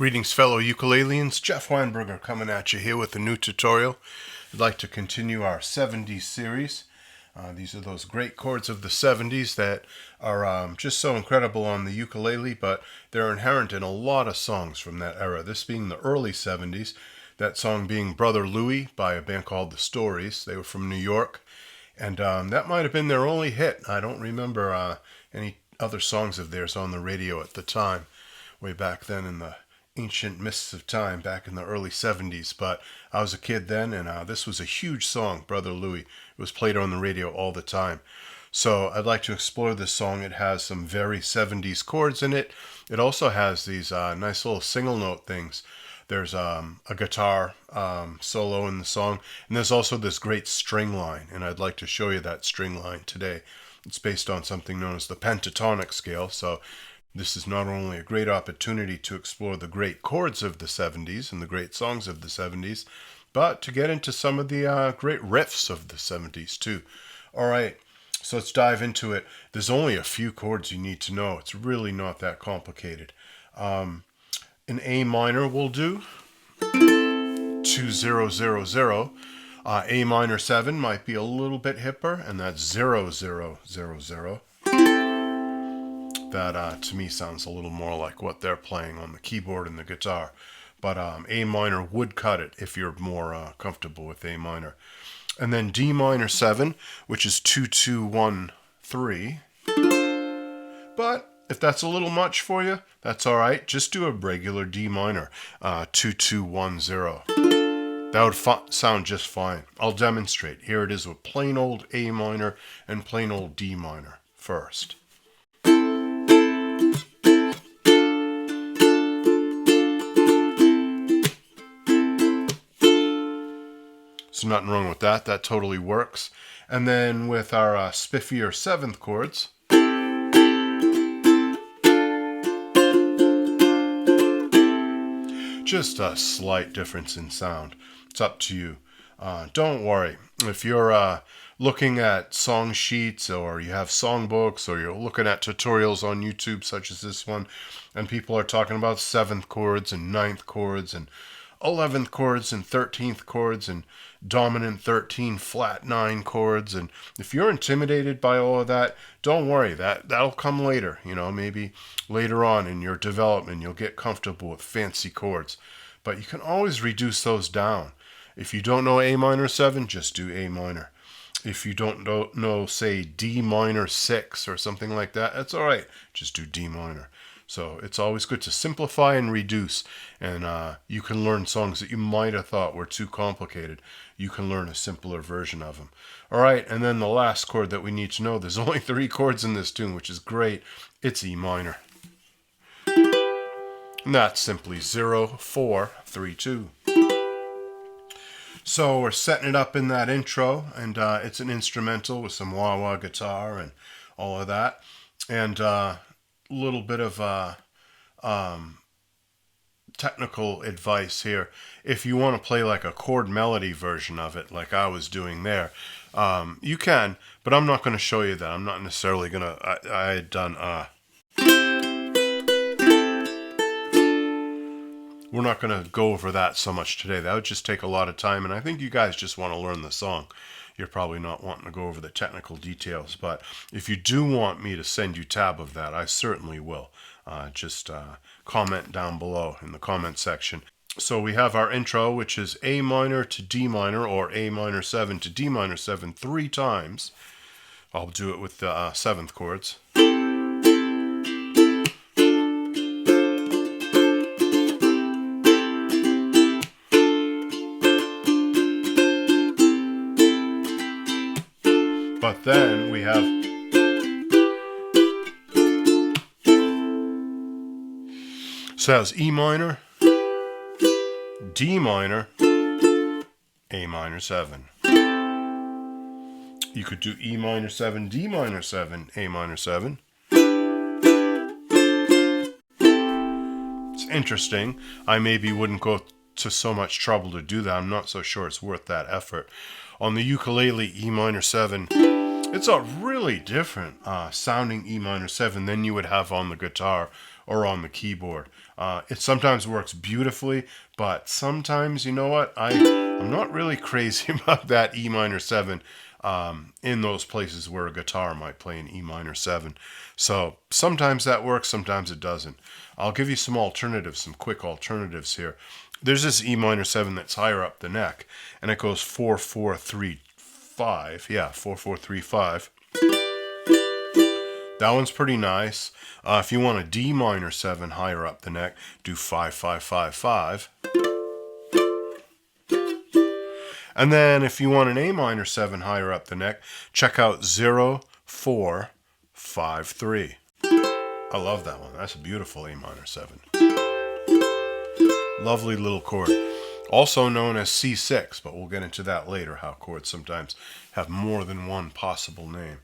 Greetings, fellow ukuleleans. Jeff Weinberger coming at you here with a new tutorial. I'd like to continue our 70s series. These are those great chords of the 70s that are just so incredible on the ukulele, but they're inherent in a lot of songs from that era. This being the early 70s, that song being Brother Louie by a band called the Stories. They were from New York, and that might have been their only hit. I don't remember any other songs of theirs on the radio at the time, way back then in the ancient mists of time back in the early 70s, but I was a kid then, and this was a huge song, Brother Louie. It was played on the radio all the time. So I'd like to explore this song. It has some very 70s chords in it. It also has these nice little single note things. There's a guitar solo in the song, and there's also this great string line, and I'd like to show you that string line today. It's based on something known as the pentatonic scale, so this is not only a great opportunity to explore the great chords of the 70s and the great songs of the 70s, but to get into some of the great riffs of the 70s too. All right, so let's dive into it. There's only a few chords you need to know. It's really not that complicated. An A minor will do, 2-0-0-0. A minor 7 might be a little bit hipper, and that's 0-0-0-0. That to me sounds a little more like what they're playing on the keyboard and the guitar. But A minor would cut it if you're more comfortable with A minor. And then D minor 7, which is 2-2-1-3. But if that's a little much for you, that's all right. Just do a regular D minor, 2-2-1-0. That would sound just fine. I'll demonstrate. Here it is with plain old A minor and plain old D minor first. So nothing wrong with that. That totally works. And then with our spiffier 7th chords, just a slight difference in sound. It's up to you. Don't worry. If you're looking at song sheets, or you have songbooks, or you're looking at tutorials on YouTube such as this one, and people are talking about 7th chords and 9th chords and 11th chords and 13th chords and dominant 13 flat 9 chords, and if you're intimidated by all of that, don't worry. That'll come later. Maybe later on in your development you'll get comfortable with fancy chords, but you can always reduce those down. If you don't know A minor 7, just do A minor. If you don't know, say, D minor 6 or something like that, that's all right. Just do D minor. So it's always good to simplify and reduce, and you can learn songs that you might have thought were too complicated. You can learn a simpler version of them. All right, and then the last chord that we need to know, there's only 3 chords in this tune, which is great. It's E minor. And that's simply 0-4-3-2. So we're setting it up in that intro, and it's an instrumental with some wah-wah guitar and all of that. And little bit of technical advice here. If you want to play like a chord melody version of it, like I was doing there, you can, but I'm not going to show you that. I'm not necessarily going to. I had done we're not going to go over that so much today. That would just take a lot of time, and I think you guys just want to learn the song. You're probably not wanting to go over the technical details, but if you do want me to send you tab of that, I certainly will. Just comment down below in the comment section. So we have our intro, which is A minor to D minor, or A minor 7 to D minor 7 3 times. I'll do it with the 7th chords. But then we have so that's E minor, D minor, A minor 7. You could do E minor 7, D minor 7, A minor 7. It's interesting. I maybe wouldn't go to so much trouble to do that. I'm not so sure it's worth that effort. On the ukulele, E minor 7, it's a really different sounding E minor 7 than you would have on the guitar or on the keyboard. It sometimes works beautifully, but sometimes, you know what, I'm not really crazy about that E minor 7 in those places where a guitar might play an E minor 7. So sometimes that works, sometimes it doesn't. I'll give you some alternatives, some quick alternatives here. There's this E minor 7 that's higher up the neck, and it goes 4 4 3 5. Yeah, 4 4 3 5. That one's pretty nice. If you want a D minor 7 higher up the neck, do 5 5 5 5. And then if you want an A minor 7 higher up the neck, check out 0 4 5 3. I love that one. That's a beautiful A minor 7. Lovely little chord. Also known as C6, but we'll get into that later, how chords sometimes have more than one possible name.